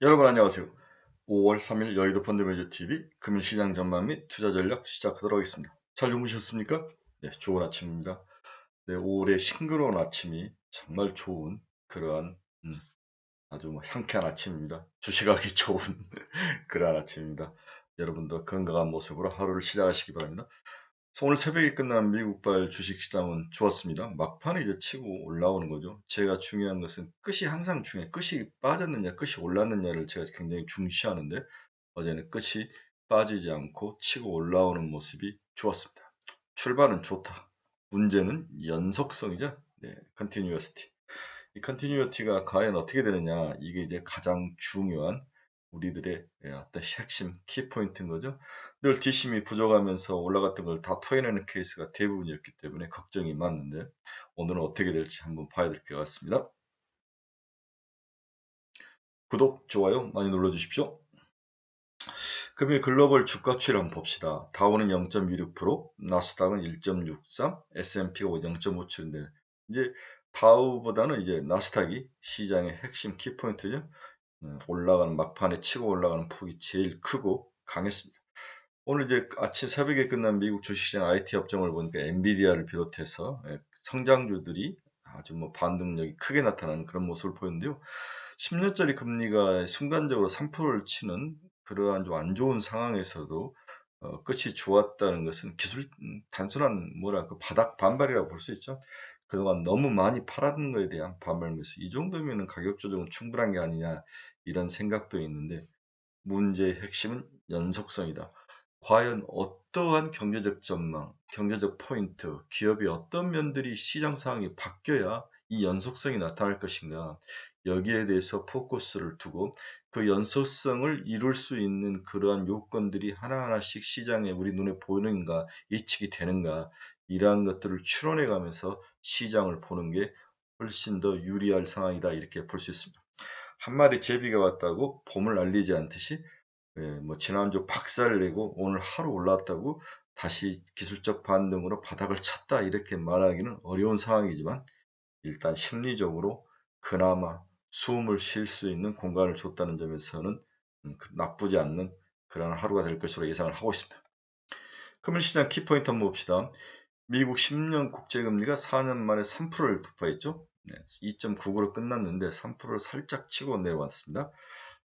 여러분 안녕하세요. 5월 3일 여의도 펀드매니저TV 금융시장 전망 및 투자 전략 시작하도록 하겠습니다. 잘 주무셨습니까? 네, 좋은 아침입니다. 네, 5월의 싱그러운 아침이 정말 좋은 그러한 아주 상쾌한 아침입니다. 주식하기 좋은 그러한 아침입니다. 여러분도 건강한 모습으로 하루를 시작하시기 바랍니다. 그래서 오늘 새벽에 끝난 미국발 주식시장은 좋았습니다. 막판에 이제 치고 올라오는 거죠. 제가 중요한 것은 끝이 항상 중요해요. 끝이 빠졌느냐, 끝이 올랐느냐를 제가 굉장히 중시하는데 어제는 끝이 빠지지 않고 치고 올라오는 모습이 좋았습니다. 출발은 좋다. 문제는 연속성이죠. 네, 컨티뉴어스티. 이 컨티뉴어티가 과연 어떻게 되느냐, 이게 이제 가장 중요한 우리들의 어떤 핵심 키포인트인 거죠. 늘 뒷심이 부족하면서 올라갔던 걸 다 토해내는 케이스가 대부분이었기 때문에 걱정이 많은데 오늘은 어떻게 될지 한번 봐야 될 것 같습니다. 구독, 좋아요 많이 눌러주십시오. 금일 글로벌 주가 추이를 한번 봅시다. 다우는 0.26%, 나스닥은 1.63, S&P가 0.57인데 이제 다우보다는 이제 나스닥이 시장의 핵심 키포인트죠. 올라가는 막판에 치고 올라가는 폭이 제일 크고 강했습니다. 오늘 이제 아침 새벽에 끝난 미국 주식시장 IT 업종을 보니까 엔비디아를 비롯해서 성장주들이 아주 반등력이 크게 나타나는 그런 모습을 보였는데요. 10년짜리 금리가 순간적으로 3%를 치는 그러한 좀 안 좋은 상황에서도 끝이 좋았다는 것은 기술 단순한 뭐랄까 바닥 반발이라고 볼 수 있죠. 그동안 너무 많이 팔았던 거에 대한 반발 매수. 이 정도면은 가격 조정은 충분한 게 아니냐 이런 생각도 있는데 문제의 핵심은 연속성이다. 과연 어떠한 경제적 전망, 경제적 포인트, 기업이 어떤 면들이 시장 상황이 바뀌어야 이 연속성이 나타날 것인가. 여기에 대해서 포커스를 두고 그 연속성을 이룰 수 있는 그러한 요건들이 하나하나씩 시장에 우리 눈에 보이는가, 예측이 되는가, 이러한 것들을 추론해 가면서 시장을 보는 게 훨씬 더 유리할 상황이다. 이렇게 볼 수 있습니다. 한 마리 제비가 왔다고 봄을 날리지 않듯이 지난주 박살을 내고 오늘 하루 올랐다고 다시 기술적 반등으로 바닥을 쳤다 이렇게 말하기는 어려운 상황이지만 일단 심리적으로 그나마 숨을 쉴 수 있는 공간을 줬다는 점에서는 나쁘지 않는 그런 하루가 될 것으로 예상을 하고 있습니다. 금융시장 키포인트 한번 봅시다. 미국 10년 국제금리가 4년 만에 3%를突破했죠. 2.99로 끝났는데 3%를 살짝 치고 내려왔습니다.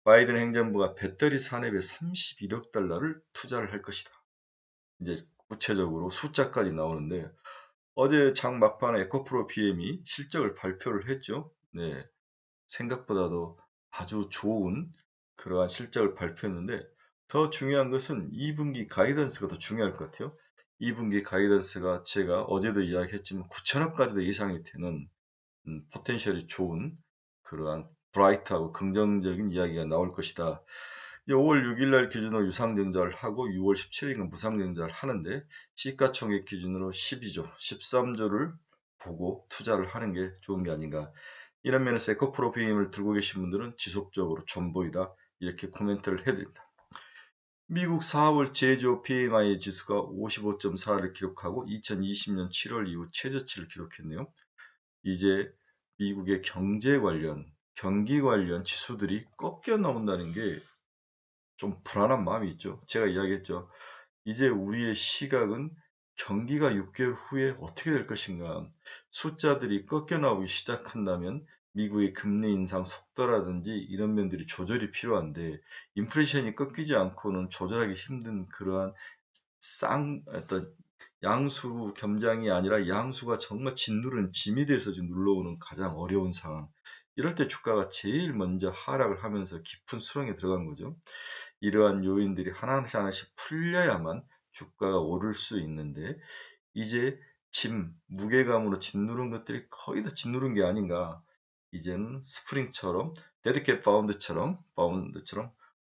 바이든 행정부가 배터리 산업에 31억 달러를 투자를 할 것이다. 이제 구체적으로 숫자까지 나오는데 어제 장 막판에 에코프로 BM이 실적을 발표를 했죠. 네, 생각보다도 아주 좋은 그러한 실적을 발표했는데 더 중요한 것은 2분기 가이던스가 더 중요할 것 같아요. 2분기 가이던스가 제가 어제도 이야기했지만 9천억까지도 예상이 되는 포텐셜이 좋은 그러한 브라이트하고 긍정적인 이야기가 나올 것이다. 5월 6일 날 기준으로 유상증자를 하고 6월 17일은 무상증자를 하는데 시가총액 기준으로 12조, 13조를 보고 투자를 하는 게 좋은 게 아닌가. 이런 면에서 에코프로비임을 들고 계신 분들은 지속적으로 존보이다 이렇게 코멘트를 해드립니다. 미국 4월 제조 PMI 지수가 55.4를 기록하고 2020년 7월 이후 최저치를 기록했네요. 이제 미국의 경제 관련, 경기 관련 지수들이 꺾여 나온다는 게 좀 불안한 마음이 있죠. 제가 이야기했죠. 이제 우리의 시각은 경기가 6개월 후에 어떻게 될 것인가. 숫자들이 꺾여 나오기 시작한다면 미국의 금리 인상 속도라든지 이런 면들이 조절이 필요한데 인플레이션이 꺾이지 않고는 조절하기 힘든 그러한 어떤 양수 겸장이 아니라 양수가 정말 짓누른 짐이 돼서 지금 눌러오는 가장 어려운 상황. 이럴 때 주가가 제일 먼저 하락을 하면서 깊은 수렁에 들어간 거죠. 이러한 요인들이 하나씩 하나씩 풀려야만 주가가 오를 수 있는데 이제 무게감으로 짓누른 것들이 거의 다 짓누른 게 아닌가. 이제는 스프링처럼 데드캣 바운드처럼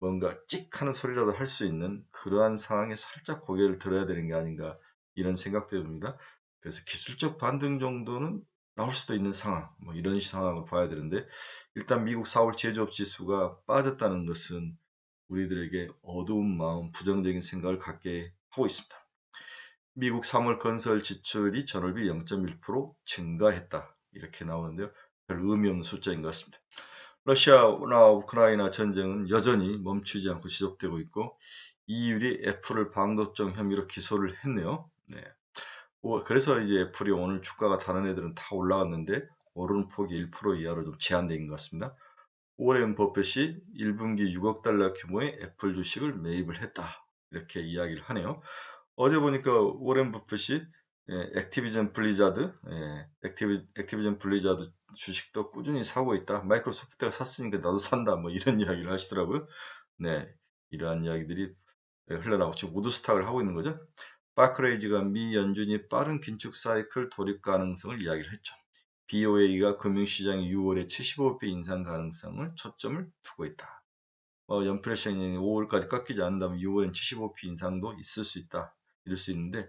뭔가 찍 하는 소리라도 할 수 있는 그러한 상황에 살짝 고개를 들어야 되는 게 아닌가 이런 생각도 듭니다. 그래서 기술적 반등 정도는 나올 수도 있는 상황, 이런 상황을 봐야 되는데 일단 미국 4월 제조업 지수가 빠졌다는 것은 우리들에게 어두운 마음, 부정적인 생각을 갖게 하고 있습니다. 미국 3월 건설 지출이 전월비 0.1% 증가했다. 이렇게 나오는데요. 별 의미 없는 숫자인 것 같습니다. 러시아나 우크라이나 전쟁은 여전히 멈추지 않고 지속되고 있고 이율이 애플을 방독점 혐의로 기소를 했네요. 네. 그래서 이제 애플이 오늘 주가가 다른 애들은 다 올라갔는데 오르는 폭이 1% 이하로 좀 제한된 것 같습니다. 오렌 버핏이 1분기 6억 달러 규모의 애플 주식을 매입을 했다. 이렇게 이야기를 하네요. 어제 보니까 오렌 버핏이 액티비전 블리자드, 액티비전 블리자드 주식도 꾸준히 사고 있다. 마이크로소프트가 샀으니까 나도 산다. 뭐 이런 이야기를 하시더라고요. 네, 이러한 이야기들이 흘러나오고 지금 우드스탁을 하고 있는 거죠. 바크레이즈가 미 연준이 빠른 긴축 사이클 돌입 가능성을 이야기를 했죠. BOA가 금융시장이 6월에 75bp 인상 가능성을 초점을 두고 있다. 연프레션이 5월까지 깎이지 않는다면 6월엔 75bp 인상도 있을 수 있다. 이럴 수 있는데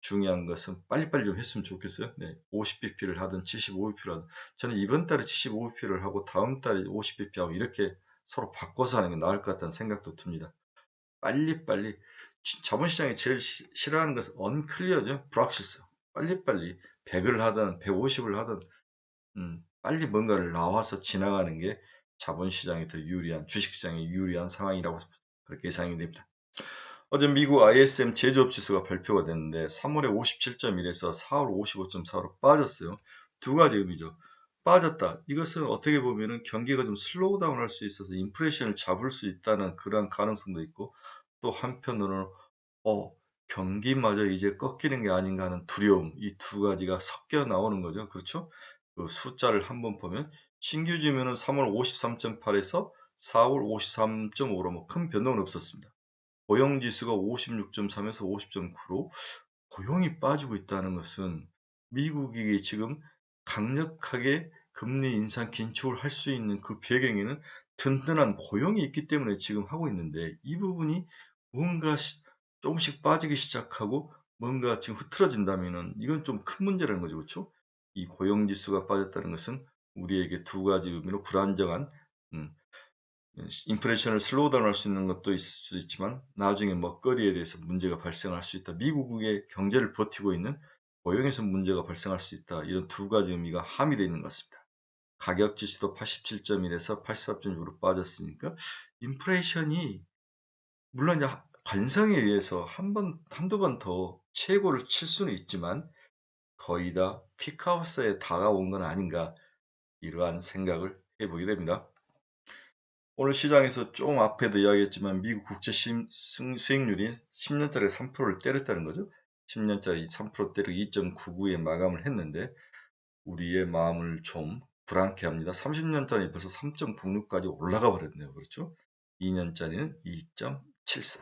중요한 것은 빨리빨리 좀 했으면 좋겠어요. 네, 50bp를 하든 75bp를 하든 저는 이번 달에 75bp를 하고 다음 달에 50bp 하고 이렇게 서로 바꿔서 하는 게 나을 것 같다는 생각도 듭니다. 빨리빨리 자본시장이 제일 싫어하는 것은 언클리어죠. 불확실성. 빨리빨리 100을 하든 150을 하든 빨리 뭔가를 나와서 지나가는 게 자본시장에 더 유리한 주식시장에 유리한 상황이라고 그렇게 예상이 됩니다. 어제 미국 ISM 제조업 지수가 발표가 됐는데 3월에 57.1에서 4월 55.4로 빠졌어요. 두 가지 의미죠. 빠졌다. 이것은 어떻게 보면은 경기가 좀 슬로우 다운 할 수 있어서 인플레이션을 잡을 수 있다는 그런 가능성도 있고 또 한편으로는 경기마저 이제 꺾이는 게 아닌가 하는 두려움, 이 두 가지가 섞여 나오는 거죠. 그렇죠? 그 숫자를 한번 보면 신규 지면은 3월 53.8에서 4월 53.5로 뭐 큰 변동은 없었습니다. 고용지수가 56.3에서 50.9로 고용이 빠지고 있다는 것은 미국이 지금 강력하게 금리 인상 긴축을 할 수 있는 그 배경에는 든든한 고용이 있기 때문에 지금 하고 있는데 이 부분이 뭔가 조금씩 빠지기 시작하고 뭔가 지금 흐트러진다면은 이건 좀 큰 문제라는 거죠. 그렇죠? 이 고용 지수가 빠졌다는 것은 우리에게 두 가지 의미로 불안정한 음, 인플레이션을 슬로우 다운 할 수 있는 것도 있을 수 있지만 나중에 먹거리에 대해서 문제가 발생할 수 있다. 미국의 경제를 버티고 있는 고용에서 문제가 발생할 수 있다. 이런 두 가지 의미가 함의되어 있는 것 같습니다. 가격 지수도 87.1에서 84.6으로 빠졌으니까 인플레이션이 물론 이제 관성에 의해서 한두 번 더 최고를 칠 수는 있지만 거의 다 피크아웃에 다가온 건 아닌가 이러한 생각을 해보게 됩니다. 오늘 시장에서 좀 앞에도 이야기했지만 미국 국채 수익률이 10년짜리 3%를 때렸다는 거죠. 10년짜리 3% 때리고 2.99에 마감을 했는데 우리의 마음을 좀 불안케 합니다. 30년짜리 벌써 3.96까지 올라가 버렸네요. 그렇죠? 2년짜리는 2.74.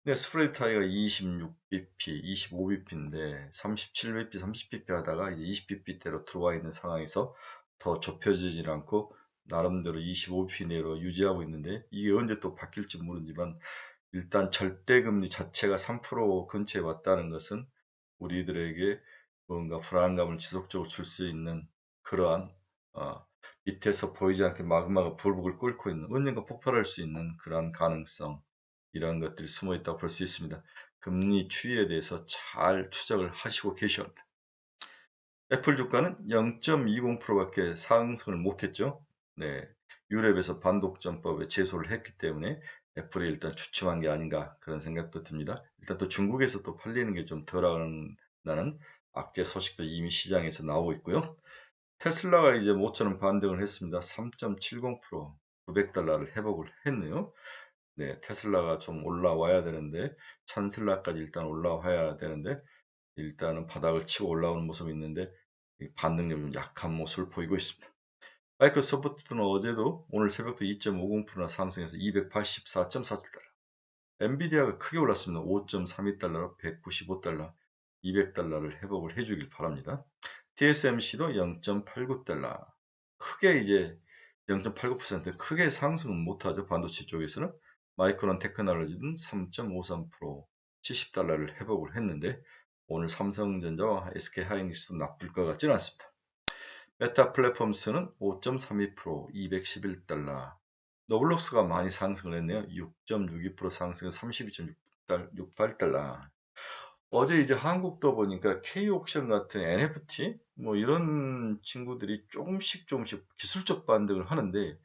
네, 스프레드 타이가 26bp, 25bp인데 37bp, 30bp 하다가 이제 20bp대로 들어와 있는 상황에서 더 좁혀지질 않고 나름대로 25bp 내로 유지하고 있는데 이게 언제 또 바뀔지 모르지만 일단 절대금리 자체가 3% 근처에 왔다는 것은 우리들에게 뭔가 불안감을 지속적으로 줄 수 있는 그러한 밑에서 보이지 않게 마그마가 불북을 끓고 있는 언젠가 폭발할 수 있는 그러한 가능성 이런 것들이 숨어 있다고 볼 수 있습니다. 금리 추이에 대해서 잘 추적을 하시고 계셔야 합니다. 애플 주가는 0.20%밖에 상승을 못했죠. 네, 유럽에서 반독점법에 제소를 했기 때문에 애플이 일단 주춤한 게 아닌가 그런 생각도 듭니다. 일단 또 중국에서 또 팔리는 게 좀 덜하다는 악재 소식도 이미 시장에서 나오고 있고요. 테슬라가 이제 모처럼 반등을 했습니다. 3.70% 900달러를 회복을 했네요. 네, 테슬라가 좀 올라와야 되는데 찬슬라까지 일단 올라와야 되는데 일단은 바닥을 치고 올라오는 모습이 있는데 반등력이 좀 약한 모습을 보이고 있습니다. 마이크로소프트는 어제도 오늘 새벽도 2.50%나 상승해서 284.47달러. 엔비디아가 크게 올랐습니다. 5.32달러로 195달러, 200달러를 회복을 해주길 바랍니다. TSMC도 0.89달러. 크게 이제 0.89% 크게 상승은 못하죠. 반도체 쪽에서는. 마이크론 테크놀로지는 3.53% 70달러를 회복을 했는데 오늘 삼성전자와 SK하이닉스도 나쁠 것 같지는 않습니다. 메타 플랫폼스는 5.32% 211달러. 노블록스가 많이 상승을 했네요. 6.62% 상승해 32.68달러. 어제 이제 한국도 보니까 K옥션 같은 NFT 뭐 이런 친구들이 조금씩 기술적 반등을 하는데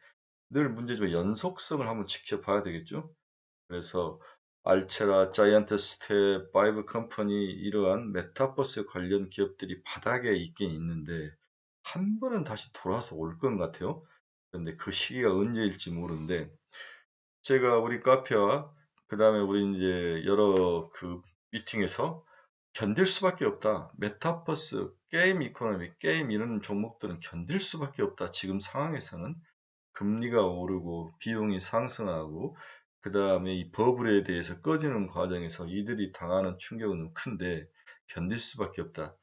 늘 문제지만 연속성을 한번 지켜봐야 되겠죠. 그래서 알체라, 자이언트 스텝, 바이브 컴퍼니 이러한 메타버스 관련 기업들이 바닥에 있긴 있는데 한 번은 다시 돌아서 올 것 같아요. 근데 그 시기가 언제일지 모르는데 제가 우리 카페와 그다음에 우리 인제 여러 그 미팅에서 견딜 수밖에 없다. 메타버스, 게임 이코노미, 게임 이런 종목들은 견딜 수밖에 없다. 지금 상황에서는 금리가 오르고 비용이 상승하고 그다음에 이 버블에 대해서 꺼지는 과정에서 이들이 당하는 충격은 큰데 견딜 수밖에 없다.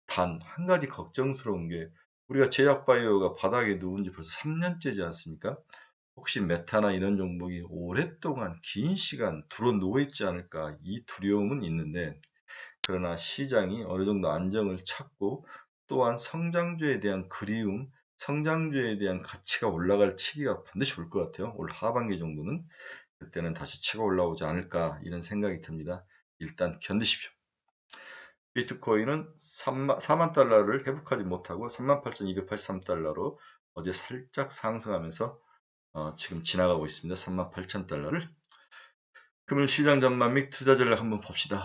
단 한 가지 걱정스러운 게 우리가 제약 바이오가 바닥에 누운 지 벌써 3 년째지 않습니까? 혹시 메타나 이런 종목이 오랫동안 긴 시간 드러 누워 있지 않을까 이 두려움은 있는데 그러나 시장이 어느 정도 안정을 찾고 또한 성장주에 대한 그리움, 성장주에 대한 가치가 올라갈 시기가 반드시 올 것 같아요. 올 하반기 정도는. 그때는 다시 치고 올라오지 않을까 이런 생각이 듭니다. 일단 견디십시오. 비트코인은 4만 달러를 회복하지 못하고 38,283달러로 어제 살짝 상승하면서 지금 지나가고 있습니다. 38,000달러를. 금융 시장 전망 및 투자 전략 한번 봅시다.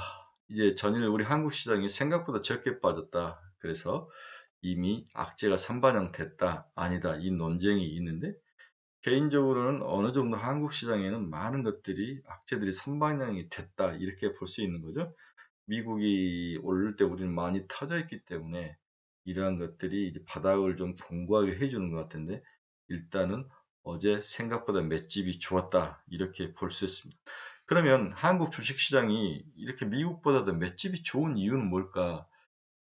이제 전일 우리 한국 시장이 생각보다 적게 빠졌다. 그래서 이미 악재가 선반영됐다. 아니다. 이 논쟁이 있는데 개인적으로는 어느 정도 한국 시장에는 많은 것들이 악재들이 선반영이 됐다. 이렇게 볼 수 있는 거죠. 미국이 오를 때 우리는 많이 터져 있기 때문에 이러한 것들이 이제 바닥을 좀 견고하게 해주는 것 같은데 일단은 어제 생각보다 맷집이 좋았다 이렇게 볼 수 있습니다. 그러면 한국 주식시장이 이렇게 미국보다도 맷집이 좋은 이유는 뭘까?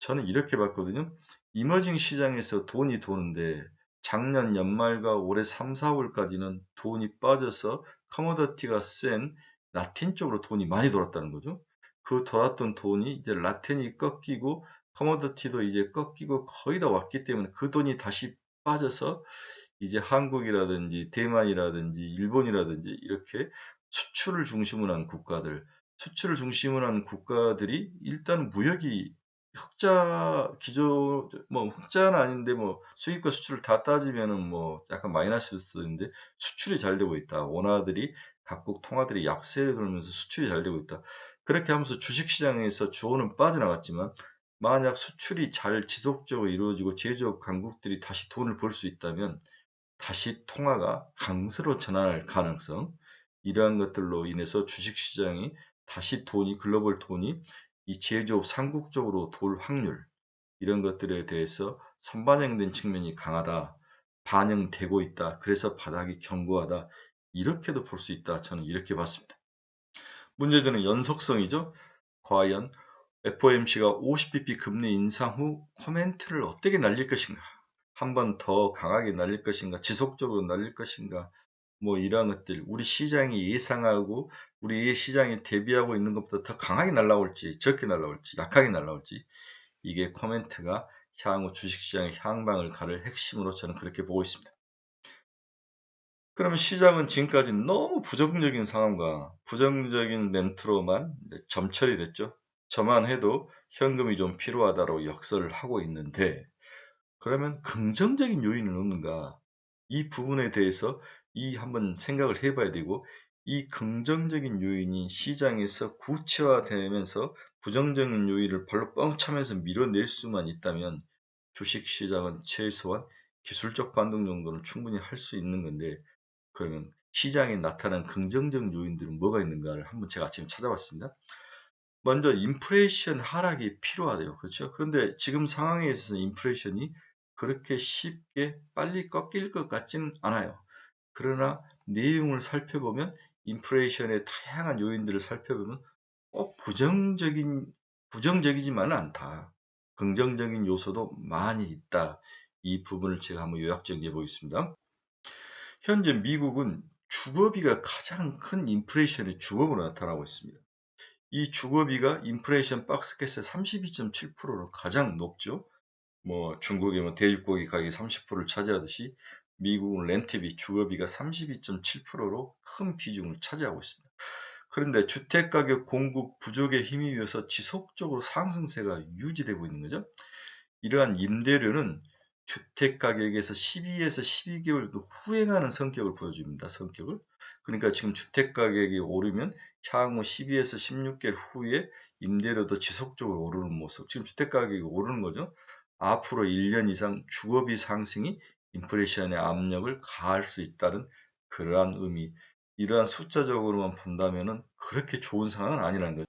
저는 이렇게 봤거든요. 이머징 시장에서 돈이 도는데 작년 연말과 올해 3, 4월까지는 돈이 빠져서 커머더티가 센 라틴 쪽으로 돈이 많이 돌았다는 거죠. 그 돌았던 돈이 이제 라틴이 꺾이고 커머더티도 이제 꺾이고 거의 다 왔기 때문에 그 돈이 다시 빠져서 이제 한국이라든지 대만이라든지 일본이라든지 이렇게 수출을 중심으로 한 국가들, 수출을 중심으로 한 국가들이 일단 무역이 흑자 기조 뭐 흑자는 아닌데 뭐 수입과 수출을 다 따지면은 뭐 약간 마이너스인데 수출이 잘 되고 있다. 원화들이 각국 통화들이 약세를 돌면서 수출이 잘 되고 있다. 그렇게 하면서 주식 시장에서 주원은 빠져나갔지만 만약 수출이 잘 지속적으로 이루어지고 제조업 강국들이 다시 돈을 벌 수 있다면 다시 통화가 강세로 전환할 가능성, 이러한 것들로 인해서 주식시장이 다시 돈이, 글로벌 돈이 이 제조업 삼국 적으로 돌 확률, 이런 것들에 대해서 선반영된 측면이 강하다, 반영되고 있다, 그래서 바닥이 견고하다, 이렇게도 볼 수 있다. 저는 이렇게 봤습니다. 문제되는 연속성이죠. 과연 FOMC가 50bp 금리 인상 후 코멘트를 어떻게 날릴 것인가? 한 번 더 강하게 날릴 것인가? 지속적으로 날릴 것인가? 뭐 이러한 것들, 우리 시장이 예상하고 우리 시장이 대비하고 있는 것보다 더 강하게 날라올지, 적게 날라올지, 약하게 날라올지, 이게 코멘트가 향후 주식시장의 향방을 가를 핵심으로 저는 그렇게 보고 있습니다. 그러면 시장은 지금까지 너무 부정적인 상황과 부정적인 멘트로만 점철이 됐죠. 저만 해도 현금이 좀 필요하다고 역설을 하고 있는데 그러면 긍정적인 요인은 없는가? 이 부분에 대해서 한번 생각을 해 봐야 되고 이 긍정적인 요인이 시장에서 구체화되면서 부정적인 요인을 발로 뻥 차면서 밀어낼 수만 있다면 주식 시장은 최소한 기술적 반등 정도는 충분히 할 수 있는 건데 그러면 시장에 나타난 긍정적 요인들은 뭐가 있는가를 한번 제가 아침에 찾아봤습니다. 먼저 인플레이션 하락이 필요하대요. 그렇죠? 그런데 지금 상황에 있어서 인플레이션이 그렇게 쉽게 빨리 꺾일 것 같지는 않아요. 그러나 내용을 살펴보면 인플레이션의 다양한 요인들을 살펴보면 꼭 부정적이지만은 않다. 긍정적인 요소도 많이 있다. 이 부분을 제가 한번 요약 정리해 보겠습니다. 현재 미국은 주거비가 가장 큰 인플레이션의 주범으로 나타나고 있습니다. 이 주거비가 인플레이션 박스켓의 32.7%로 가장 높죠. 뭐 중국의 뭐 돼지고기 가격이 30%를 차지하듯이 미국은 렌트비, 주거비가 32.7%로 큰 비중을 차지하고 있습니다. 그런데 주택가격 공급 부족에 힘입어서 지속적으로 상승세가 유지되고 있는 거죠. 이러한 임대료는 주택가격에서 12에서 12개월도 후행하는 성격을 보여줍니다. 성격을. 그러니까 지금 주택가격이 오르면 향후 12에서 16개월 후에 임대료도 지속적으로 오르는 모습. 지금 주택가격이 오르는 거죠. 앞으로 1년 이상 주거비 상승이 인플레이션의 압력을 가할 수 있다는 그러한 의미. 이러한 숫자적으로만 본다면은 그렇게 좋은 상황은 아니라는 거죠.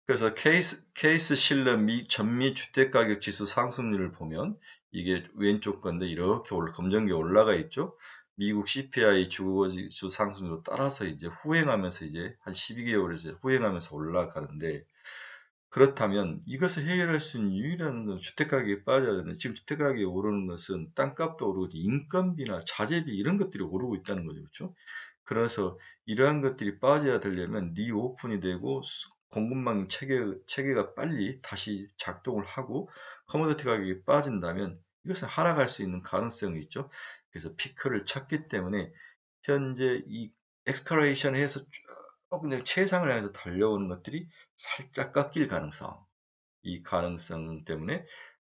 그래서 케이스 실러 전미 주택가격 지수 상승률을 보면 이게 왼쪽 건데 이렇게 검정게 올라가 있죠. 미국 CPI 주거지수 상승률로 따라서 이제 후행하면서 이제 한 12개월에서 후행하면서 올라가는데, 그렇다면 이것을 해결할 수 있는 유일한 건 주택가격이 빠져야 되는데, 지금 주택가격이 오르는 것은 땅값도 오르고 인건비나 자재비 이런 것들이 오르고 있다는 거죠. 그렇죠? 그래서 이러한 것들이 빠져야 되려면 리오픈이 되고 공급망 체계가 빨리 다시 작동을 하고 커머디티 가격이 빠진다면 이것은 하락할 수 있는 가능성이 있죠. 그래서 피크를 쳤기 때문에 현재 이 엑스컬레이션 해서 쭉 그냥 최상을 향해서 달려오는 것들이 살짝 꺾일 가능성, 이 가능성 때문에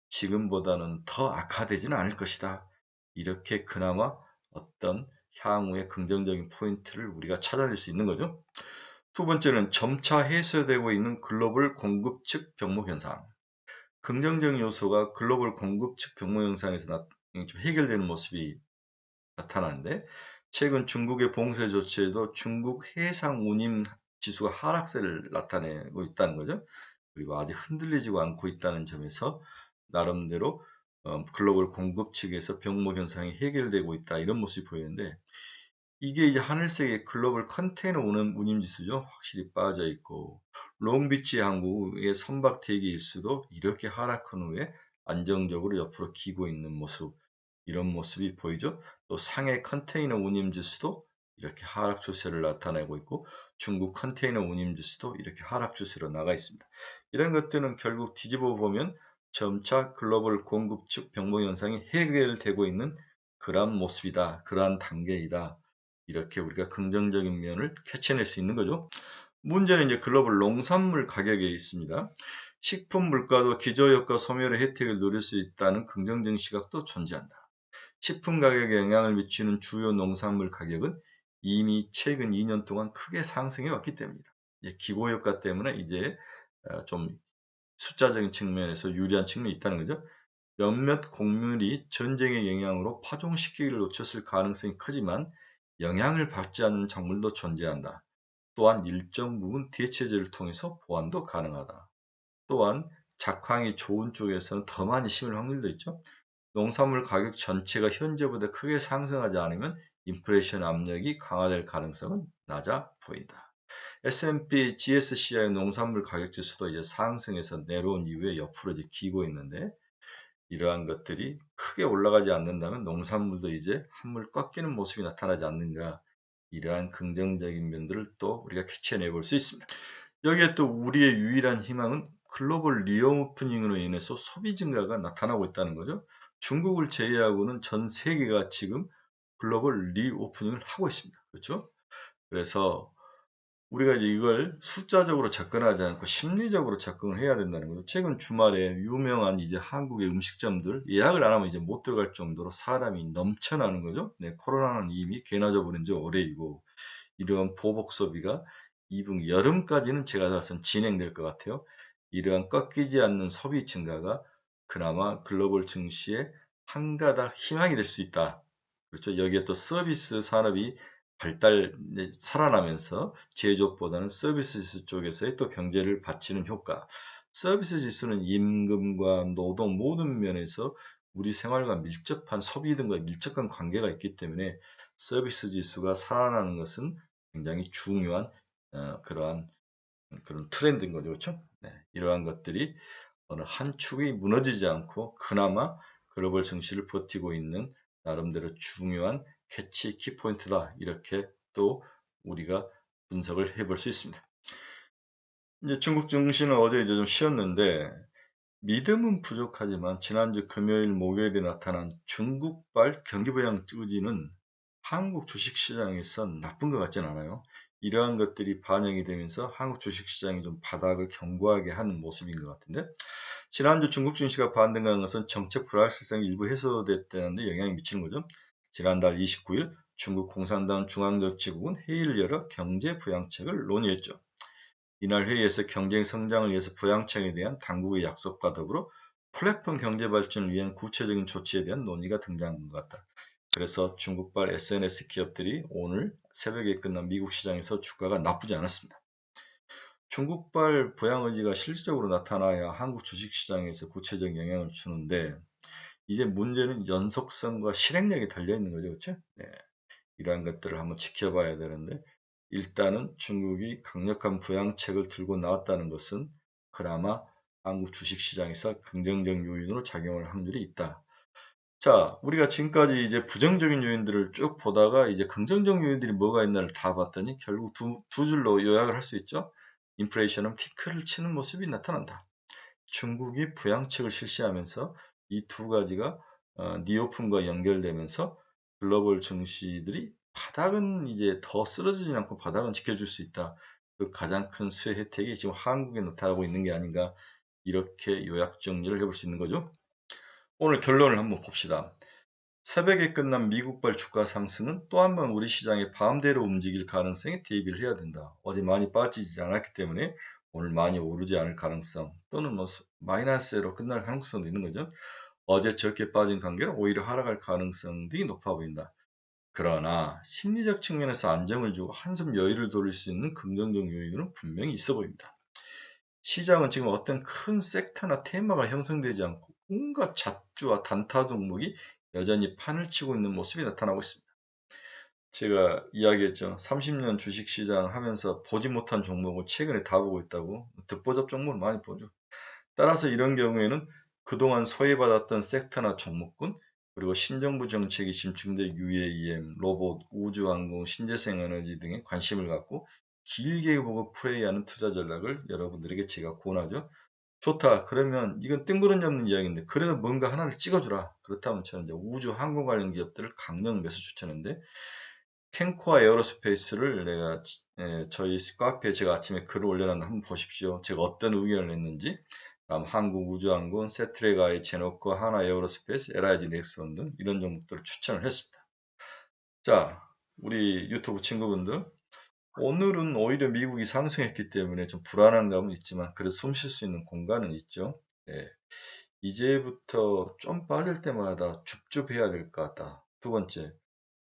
지금보다는 더 악화되지는 않을 것이다. 이렇게 그나마 어떤 향후의 긍정적인 포인트를 우리가 찾아낼 수 있는 거죠. 두 번째는 점차 해소되고 있는 글로벌 공급 측 병목 현상. 긍정적인 요소가 글로벌 공급 측 병목 현상에서 좀 해결되는 모습이 나타나는데, 최근 중국의 봉쇄 조치에도 중국 해상 운임 지수가 하락세를 나타내고 있다는 거죠. 그리고 아직 흔들리지가 않고 있다는 점에서 나름대로 글로벌 공급 측에서 병목 현상이 해결되고 있다, 이런 모습이 보이는데, 이게 이제 하늘색의 글로벌 컨테이너 운임 지수죠. 확실히 빠져 있고, 롱비치 항구의 선박 대기 일수도 이렇게 하락한 후에 안정적으로 옆으로 기고 있는 모습, 이런 모습이 보이죠. 또 상해 컨테이너 운임 지수도 이렇게 하락 추세를 나타내고 있고, 중국 컨테이너 운임 지수도 이렇게 하락 추세로 나가 있습니다. 이런 것들은 결국 뒤집어 보면 점차 글로벌 공급 측 병목 현상이 해결되고 있는 그러한 모습이다, 그러한 단계이다. 이렇게 우리가 긍정적인 면을 캐치해낼 수 있는 거죠. 문제는 이제 글로벌 농산물 가격에 있습니다. 식품 물가도 기저효과 소멸의 혜택을 누릴 수 있다는 긍정적인 시각도 존재한다. 식품 가격에 영향을 미치는 주요 농산물 가격은 이미 최근 2년 동안 크게 상승해 왔기 때문이다. 기고효과 때문에 이제 좀 숫자적인 측면에서 유리한 측면이 있다는 거죠. 몇몇 곡물이 전쟁의 영향으로 파종시기를 놓쳤을 가능성이 크지만 영향을 받지 않는 작물도 존재한다. 또한 일정 부분 대체제를 통해서 보완도 가능하다. 또한 작황이 좋은 쪽에서는 더 많이 심을 확률도 있죠. 농산물 가격 전체가 현재보다 크게 상승하지 않으면 인플레이션 압력이 강화될 가능성은 낮아 보인다. S&P GSCI 농산물 가격 지수도 이제 상승해서 내려온 이후에 옆으로 이제 기고 있는데, 이러한 것들이 크게 올라가지 않는다면 농산물도 이제 한물 꺾이는 모습이 나타나지 않는가, 이러한 긍정적인 면들을 또 우리가 캐치해내 볼 수 있습니다. 여기에 또 우리의 유일한 희망은 글로벌 리오프닝으로 인해서 소비 증가가 나타나고 있다는 거죠. 중국을 제외하고는 전 세계가 지금 글로벌 리오프닝을 하고 있습니다. 그렇죠? 그래서 우리가 이제 이걸 숫자적으로 접근하지 않고 심리적으로 접근을 해야 된다는 거죠. 최근 주말에 유명한 이제 한국의 음식점들 예약을 안 하면 이제 못 들어갈 정도로 사람이 넘쳐나는 거죠. 네, 코로나는 이미 개나져 버린 지 오래이고, 이러한 보복 소비가 이분 여름까지는 제가 봐서는 진행될 것 같아요. 이러한 꺾이지 않는 소비 증가가 그나마 글로벌 증시의 한 가닥 희망이 될 수 있다. 그렇죠. 여기에 또 서비스 산업이 살아나면서 제조업보다는 서비스 지수 쪽에서의 또 경제를 받치는 효과. 서비스 지수는 임금과 노동 모든 면에서 우리 생활과 밀접한 소비 등과 밀접한 관계가 있기 때문에 서비스 지수가 살아나는 것은 굉장히 중요한 그러한 그런 트렌드인 거죠. 그렇죠? 네, 이러한 것들이 어느 한 축이 무너지지 않고 그나마 글로벌 증시를 버티고 있는 나름대로 중요한 캐치 키포인트다. 이렇게 또 우리가 분석을 해볼 수 있습니다. 이제 중국 증시는 어제 이제 좀 쉬었는데, 믿음은 부족하지만 지난주 금요일, 목요일에 나타난 중국발 경기 부양 의지는 한국 주식시장에서 나쁜 것 같진 않아요. 이러한 것들이 반영이 되면서 한국 주식시장이 좀 바닥을 견고하게 하는 모습인 것 같은데, 지난주 중국 증시가 반등한 것은 정책 불확실성이 일부 해소됐다는 데 영향이 미치는 거죠. 지난달 29일 중국 공산당 중앙정치국은 회의를 열어 경제 부양책을 논의했죠. 이날 회의에서 경제 성장을 위해서 부양책에 대한 당국의 약속과 더불어 플랫폼 경제 발전을 위한 구체적인 조치에 대한 논의가 등장한 것 같다. 그래서 중국발 SNS 기업들이 오늘 새벽에 끝난 미국 시장에서 주가가 나쁘지 않았습니다. 중국발 부양 의지가 실질적으로 나타나야 한국 주식시장에서 구체적 영향을 주는데, 이제 문제는 연속성과 실행력이 달려있는 거죠. 그렇죠? 네. 이러한 것들을 한번 지켜봐야 되는데, 일단은 중국이 강력한 부양책을 들고 나왔다는 것은 그나마 한국 주식시장에서 긍정적 요인으로 작용할 확률이 있다. 자, 우리가 지금까지 이제 부정적인 요인들을 쭉 보다가 이제 긍정적 요인들이 뭐가 있나를 다 봤더니 결국 두 줄로 요약을 할 수 있죠. 인플레이션은 피크를 치는 모습이 나타난다. 중국이 부양책을 실시하면서 이 두 가지가 니오픈과 연결되면서 글로벌 증시들이 바닥은 이제 더 쓰러지지 않고 바닥은 지켜줄 수 있다. 그 가장 큰 수혜 혜택이 지금 한국에 나타나고 있는 게 아닌가, 이렇게 요약 정리를 해볼 수 있는 거죠. 오늘 결론을 한번 봅시다. 새벽에 끝난 미국발 주가 상승은 또 한 번 우리 시장의 밤대로 움직일 가능성에 대비를 해야 된다. 어제 많이 빠지지 않았기 때문에 오늘 많이 오르지 않을 가능성, 또는 뭐 마이너스로 끝날 가능성도 있는 거죠. 어제 저렇게 빠진 관계로 오히려 하락할 가능성이 높아 보인다. 그러나 심리적 측면에서 안정을 주고 한숨 여유를 돌릴 수 있는 긍정적 요인은 분명히 있어 보입니다. 시장은 지금 어떤 큰 섹터나 테마가 형성되지 않고 온갖 잡주와 단타 종목이 여전히 판을 치고 있는 모습이 나타나고 있습니다. 제가 이야기했죠. 30년 주식시장 하면서 보지 못한 종목을 최근에 다 보고 있다고. 듣보잡 종목을 많이 보죠. 따라서 이런 경우에는 그동안 소외받았던 섹터나 종목군, 그리고 신정부 정책이 심층된 UAM, 로봇, 우주항공, 신재생에너지 등에 관심을 갖고 길게 보고 플레이하는 투자 전략을 여러분들에게 제가 권하죠. 좋다. 그러면 이건 뜬구름 잡는 이야기인데, 그래도 뭔가 하나를 찍어주라. 그렇다면 저는 이제 우주 항공 관련 기업들을 강력 매수 추천했는데, 탱코와 에어로스페이스를 내가 저희 카페에 제가 아침에 글을 올려놨는데 한번 보십시오. 제가 어떤 의견을 냈는지. 다음 한국우주항공, 세트레가이, 제노코, 하나에어로스페이스, LIG 넥스원 등 이런 종목들을 추천을 했습니다. 자, 우리 유튜브 친구분들, 오늘은 오히려 미국이 상승했기 때문에 좀 불안한 감은 있지만 그래도 숨 쉴 수 있는 공간은 있죠. 예. 이제부터 좀 빠질 때마다 줍줍해야 될 것 같다. 두 번째,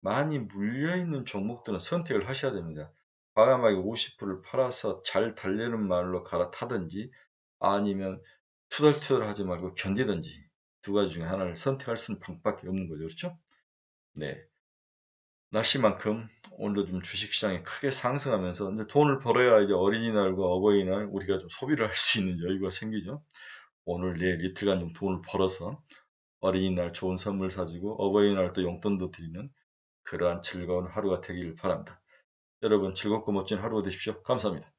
많이 물려있는 종목들은 선택을 하셔야 됩니다. 과감하게 50%를 팔아서 잘 달리는 말로 갈아타든지, 아니면 투덜투덜 하지 말고 견디든지, 두 가지 중에 하나를 선택할 수 있는 방법밖에 없는 거죠. 그렇죠? 네. 날씨만큼 오늘도 좀 주식시장이 크게 상승하면서, 이제 돈을 벌어야 이제 어린이날과 어버이날 우리가 좀 소비를 할 수 있는 여유가 생기죠. 오늘 내일 이틀간 좀 돈을 벌어서 어린이날 좋은 선물 사주고 어버이날 또 용돈도 드리는 그러한 즐거운 하루가 되길 바랍니다. 여러분 즐겁고 멋진 하루가 되십시오. 감사합니다.